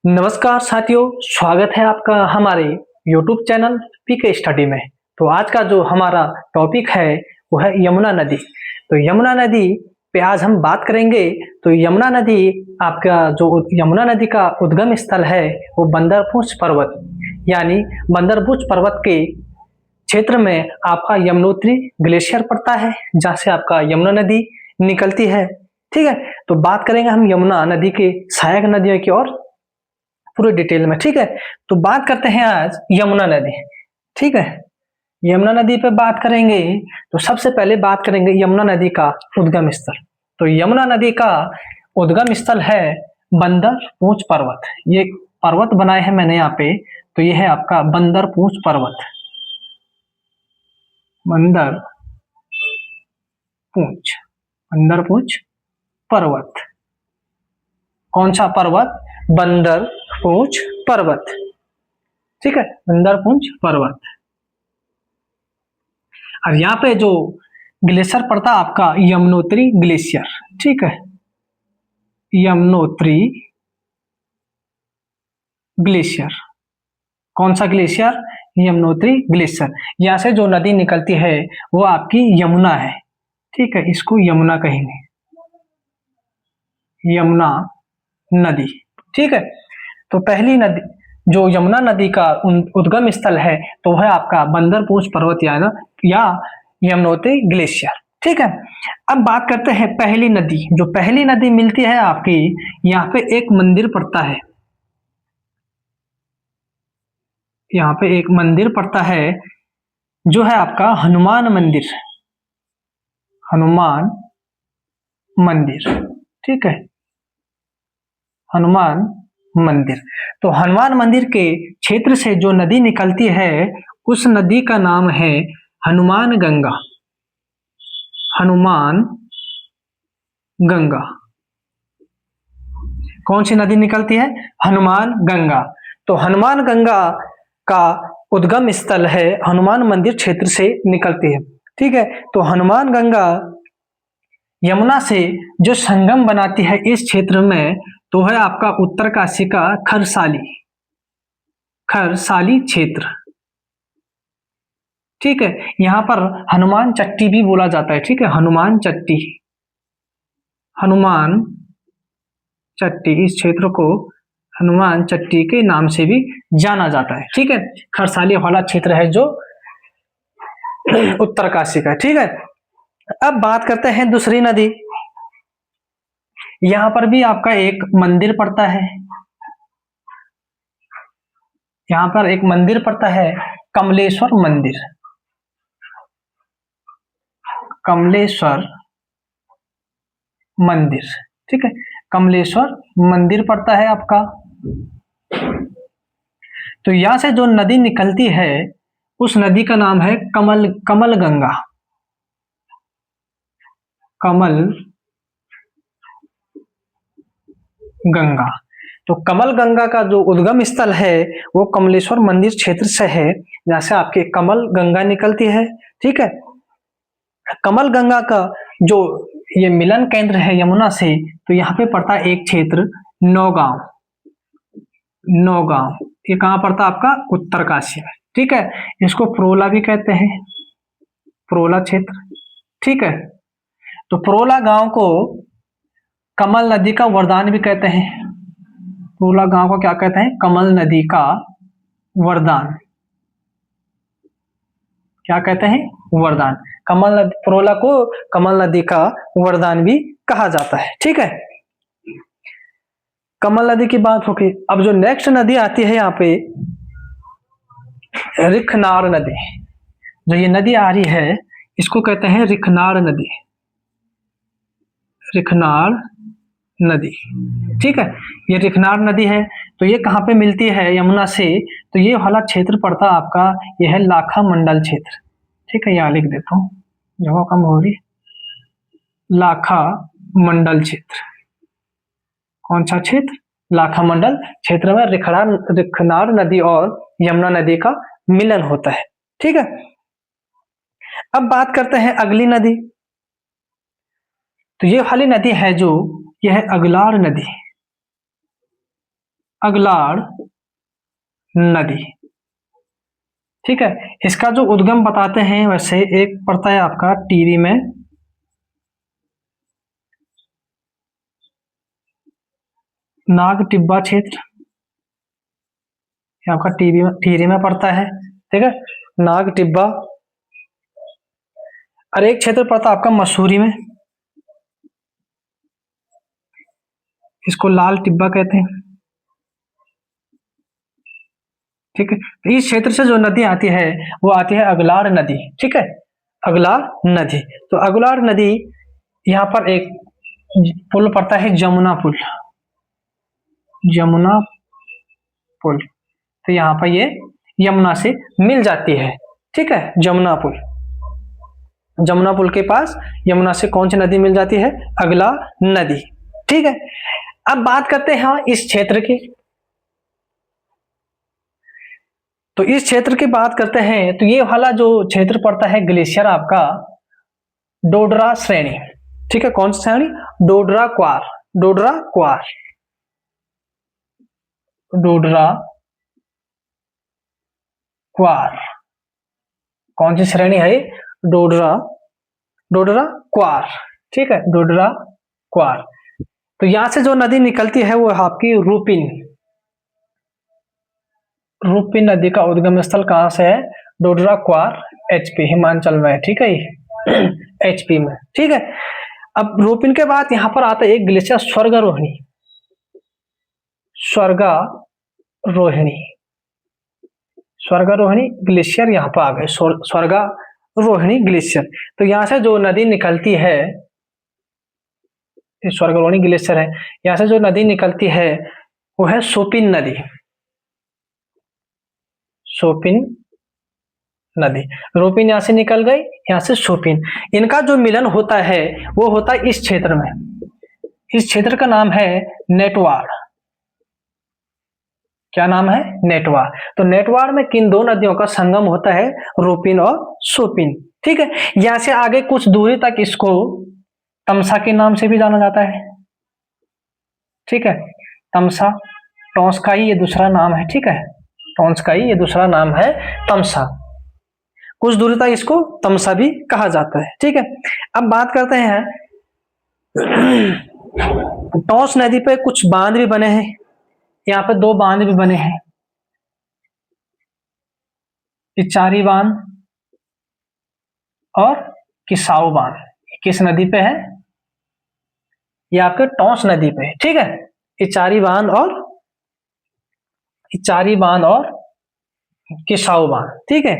नमस्कार साथियों, स्वागत है आपका हमारे YouTube चैनल पीके स्टडी में। तो आज का जो हमारा टॉपिक है वो है यमुना नदी। तो यमुना नदी पे आज हम बात करेंगे। तो यमुना नदी आपका जो यमुना नदी का उद्गम स्थल है वो बंदरपूछ पर्वत यानी बंदरपूछ पर्वत के क्षेत्र में आपका यमुनोत्री ग्लेशियर पड़ता है, जहाँ से आपका यमुना नदी निकलती है। ठीक है, तो बात करेंगे हम यमुना नदी के सहायक नदियों की और पूरे डिटेल में। ठीक है, तो बात करते हैं आज यमुना नदी। ठीक है, यमुना नदी पे बात करेंगे तो सबसे पहले बात करेंगे यमुना नदी का उद्गम स्थल। तो यमुना नदी का उद्गम स्थल है बंदरपूछ पर्वत। ये पर्वत बनाए हैं मैंने यहाँ पे, तो ये है आपका बंदरपूछ पर्वत। बंदरपूछ पर्वत। कौन सा पर्वत? बंदरपूछ पर्वत। ठीक है, बंदरपूछ पर्वत। और यहाँ पे जो ग्लेशियर पड़ता आपका यमुनोत्री ग्लेशियर। ठीक है, यमुनोत्री ग्लेशियर। कौन सा ग्लेशियर? यमुनोत्री ग्लेशियर। यहाँ से जो नदी निकलती है वो आपकी यमुना है। ठीक है, इसको यमुना कहेंगे, यमुना नदी। ठीक है, तो पहली नदी जो यमुना नदी का उद्गम स्थल है तो वह आपका बंदरपूछ पर्वत या यमुनोत्री ग्लेशियर। ठीक है, अब बात करते हैं पहली नदी। जो पहली नदी मिलती है आपकी, यहाँ पे एक मंदिर पड़ता है। यहाँ पे एक मंदिर पड़ता है जो है आपका हनुमान मंदिर। हनुमान मंदिर। ठीक है, हनुमान मंदिर। तो हनुमान मंदिर के क्षेत्र से जो नदी निकलती है उस नदी का नाम है हनुमान गंगा। हनुमान गंगा। कौन सी नदी निकलती है? हनुमान गंगा। तो हनुमान गंगा का उद्गम स्थल है हनुमान मंदिर क्षेत्र से निकलती है। ठीक है, तो हनुमान गंगा यमुना से जो संगम बनाती है इस क्षेत्र में, तो है आपका उत्तरकाशी का खरसाली क्षेत्र। ठीक है, यहाँ पर हनुमान चट्टी भी बोला जाता है। ठीक है, हनुमान चट्टी इस क्षेत्र को हनुमान चट्टी के नाम से भी जाना जाता है। ठीक है, खरसाली वाला क्षेत्र है जो उत्तरकाशी का। ठीक है, अब बात करते हैं दूसरी नदी। यहाँ पर भी आपका एक मंदिर पड़ता है। यहाँ पर एक मंदिर पड़ता है, कमलेश्वर मंदिर। कमलेश्वर मंदिर। ठीक है, कमलेश्वर मंदिर पड़ता है आपका। तो यहां से जो नदी निकलती है उस नदी का नाम है कमल गंगा। कमल गंगा। तो कमल गंगा का जो उद्गम स्थल है वो कमलेश्वर मंदिर क्षेत्र से है, जहां से आपके कमल गंगा निकलती है। ठीक है, कमल गंगा का जो ये मिलन केंद्र है यमुना से, तो यहाँ पे पड़ता है एक क्षेत्र नौगांव। ये कहाँ पड़ता है आपका? उत्तरकाशी में। ठीक है, इसको प्रोला भी कहते हैं, प्रोला क्षेत्र। ठीक है, तो प्रोला गांव को कमल नदी का वरदान भी कहते हैं। प्रोला गांव को क्या कहते हैं? कमल नदी का वरदान। क्या कहते हैं? वरदान। प्रोला को कमल नदी का वरदान भी कहा जाता है। ठीक है, कमल नदी की बात होगी। अब जो नेक्स्ट नदी आती है यहाँ पे, रिखनार नदी। जो ये नदी आ रही है इसको कहते हैं रिखनार नदी। रिखनार नदी। ठीक है, ये रिखनार नदी है। तो ये कहाँ पे मिलती है यमुना से? तो ये वाला क्षेत्र पड़ता आपका, ये है लाखा मंडल क्षेत्र। ठीक है, यहाँ लिख देता हूँ, जगह कम होगी। लाखा मंडल क्षेत्र। कौन सा क्षेत्र? लाखा मंडल क्षेत्र में रिखनार नदी और यमुना नदी का मिलन होता है। ठीक है, अब बात करते हैं अगली नदी। तो ये वाली नदी है जो यह है अगलाड़ नदी, अगलाड़ नदी। ठीक है, इसका जो उद्गम बताते हैं वैसे एक पड़ता है आपका टिहरी में, नाग टिब्बा क्षेत्र, ये आपका टिहरी में पड़ता है। ठीक है, नाग टिब्बा। और एक क्षेत्र पड़ता है आपका मसूरी में, इसको लाल टिब्बा कहते हैं। ठीक है, तो इस क्षेत्र से जो नदी आती है वो आती है अगलाड़ नदी। ठीक है, अगलाड़ नदी। तो अगलाड़ नदी, यहाँ पर एक पुल पड़ता है जमुना पुल, जमुना पुल। तो यहाँ पर ये यमुना से मिल जाती है। ठीक है, जमुना पुल, जमुना पुल के पास यमुना से कौन सी नदी मिल जाती है? अगला नदी। ठीक है, अब बात करते हैं इस क्षेत्र की। तो इस क्षेत्र की बात करते हैं तो ये वाला जो क्षेत्र पड़ता है ग्लेशियर आपका डोडरा श्रेणी। ठीक है, कौन सी श्रेणी? डोडरा क्वार, डोडरा क्वार, डोडरा क्वार। कौन सी श्रेणी है? डोडरा, डोडरा क्वार। ठीक है, डोडरा क्वार। तो यहां से जो नदी निकलती है वो आपकी रूपिन, रूपिन नदी का उद्गम स्थल कहां से है? डोडरा क्वार, एचपी, हिमाचल में। ठीक है, एचपी में। ठीक है, अब रूपिन के बाद यहां पर आता है एक ग्लेशियर स्वर्गारोहिणी, स्वर्गारोहिणी, स्वर्गारोहिणी ग्लेशियर यहां पर आ गए, स्वर्गारोहिणी ग्लेशियर। तो यहां से जो नदी निकलती है, स्वर्गारोहिणी ग्लेशियर है, यहां से जो नदी निकलती है वो है सोपिन नदी, सोपिन नदी। रूपिन यहां से निकल गई, यहां से सोपिन। इनका जो मिलन होता है वो होता है इस क्षेत्र में, इस क्षेत्र का नाम है नेटवाड़। क्या नाम है? नेटवाड़। तो नेटवाड़ में किन दो नदियों का संगम होता है? रूपिन और सोपिन। ठीक है, यहां से आगे कुछ दूरी तक इसको तमसा के नाम से भी जाना जाता है। ठीक है, तमसा, टोंसकाई ये दूसरा नाम है। ठीक है, टोंसकाई ये दूसरा नाम है तमसा। कुछ दूरी तक इसको तमसा भी कहा जाता है। ठीक है, अब बात करते हैं टोंस नदी पे कुछ बांध भी बने हैं, यहाँ पे दो बांध भी बने हैं, इचारी बांध और किसाऊ बांध। किस नदी पे है? ये आपके टोंस नदी पे। ठीक है, इचारी बांध और किसाऊ बांध। ठीक है,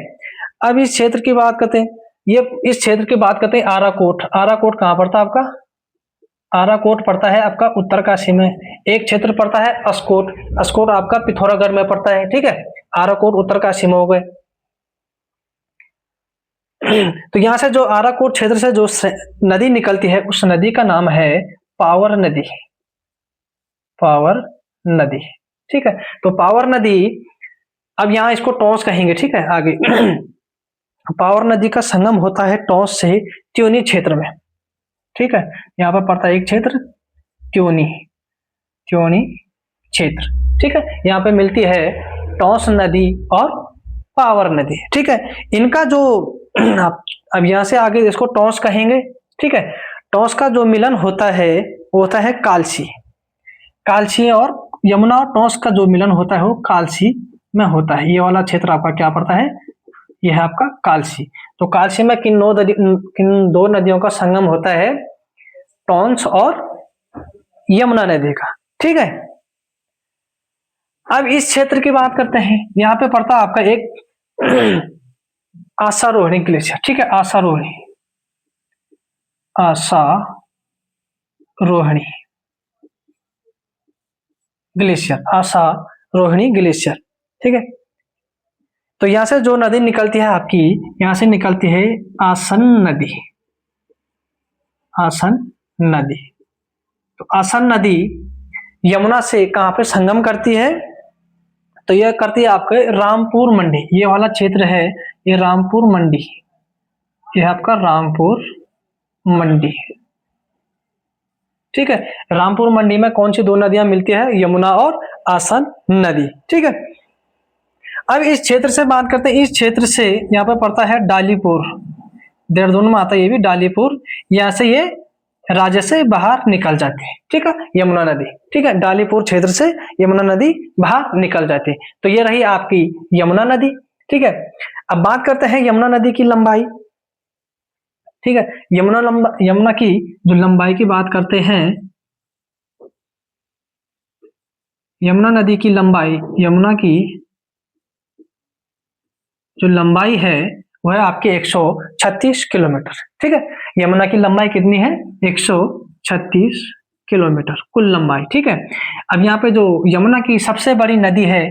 अब इस क्षेत्र की बात करते हैं, ये इस क्षेत्र की बात करते हैं आराकोट। आराकोट कहां पड़ता है आपका? आराकोट पड़ता है आपका उत्तरकाशी में। एक क्षेत्र पड़ता है अस्कोट, अस्कोट आपका पिथौरागढ़ में पड़ता है। ठीक है, आराकोट उत्तरकाशी में हो गए। तो यहां से जो आराकोट क्षेत्र से जो नदी निकलती है उस नदी का नाम है पावर नदी, पावर नदी। ठीक है, तो पावर नदी, अब यहां इसको टोंस कहेंगे। ठीक है, आगे पावर नदी का संगम होता है टोंस से त्योनी क्षेत्र में। ठीक है, यहाँ पर पड़ता है एक क्षेत्र त्योनी, त्योनी क्षेत्र। ठीक है, यहाँ पे मिलती है टोंस नदी और पावर नदी। ठीक है, इनका जो अब यहां से आगे इसको टोंस कहेंगे। ठीक है, टोंस का जो मिलन होता है वो होता है कालसी, कालसी और यमुना और टोंस का जो मिलन होता है वो कालसी में होता है। ये वाला क्षेत्र आपका क्या पड़ता है? यह है आपका कालसी। तो कालसी में किन दो नदियों का संगम होता है? टोंस और यमुना नदी का। ठीक है, अब इस क्षेत्र की बात करते हैं, यहाँ पे पड़ता है आपका एक आशारोहिणी ग्लेशियर। ठीक है, आशारोहिणी, आशारोहिणी ग्लेशियर, आशारोहिणी ग्लेशियर। ठीक है, तो यहां से जो नदी निकलती है आपकी, यहां से निकलती है आसन नदी, आसन नदी। तो आसन नदी यमुना से कहां पे संगम करती है? तो यह करती है आपके रामपुर मंडी, ये वाला क्षेत्र है, ये रामपुर मंडी, ये आपका रामपुर मंडी। ठीक है। रामपुर मंडी में कौन सी दो नदियां मिलती है? यमुना और आसन नदी। ठीक है। अब इस क्षेत्र से बात करते हैं। इस क्षेत्र से यहाँ पर पड़ता है डालीपुर, देहरादून में आता है ये भी डालीपुर। यहाँ से ये राज्य से बाहर निकल जाती है। ठीक है, यमुना नदी। ठीक है, डालीपुर क्षेत्र से यमुना नदी बाहर निकल जाती है। तो ये रही आपकी यमुना नदी। ठीक है। अब बात करते हैं यमुना नदी की लंबाई। ठीक है, यमुना की जो लंबाई की बात करते हैं, यमुना नदी की लंबाई, यमुना की जो लंबाई है वह है आपके 136 किलोमीटर। ठीक है, यमुना की लंबाई कितनी है? 136 किलोमीटर कुल लंबाई। ठीक है। अब यहाँ पे जो यमुना की सबसे बड़ी नदी है,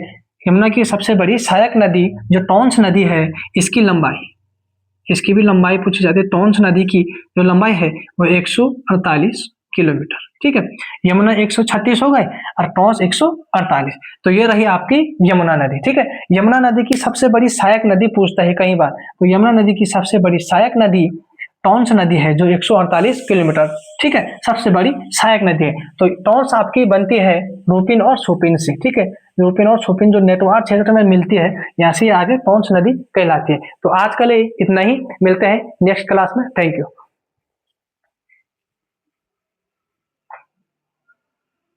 यमुना की सबसे बड़ी सहायक नदी जो टॉन्स नदी है, इसकी भी लंबाई पूछी जाती है। टॉन्स नदी की जो लंबाई है वो 148 किलोमीटर। ठीक है, यमुना 136 हो गए और टॉन्स 148। तो ये रही आपकी यमुना नदी। ठीक है, यमुना नदी की सबसे बड़ी सहायक नदी पूछता है कई बार, तो यमुना नदी की सबसे बड़ी सहायक नदी टॉन्स नदी है जो 148 किलोमीटर, ठीक है, सबसे बड़ी सहायक नदी है। तो टॉन्स आपकी बनती है रूपिन और सुपिन से। ठीक है, रूपिन और सुपिन जो नेटवार क्षेत्र में मिलती है, यहाँ से आगे टॉन्स नदी कहलाती है। तो आज के लिए इतना ही, मिलते हैं नेक्स्ट क्लास में। Thank you.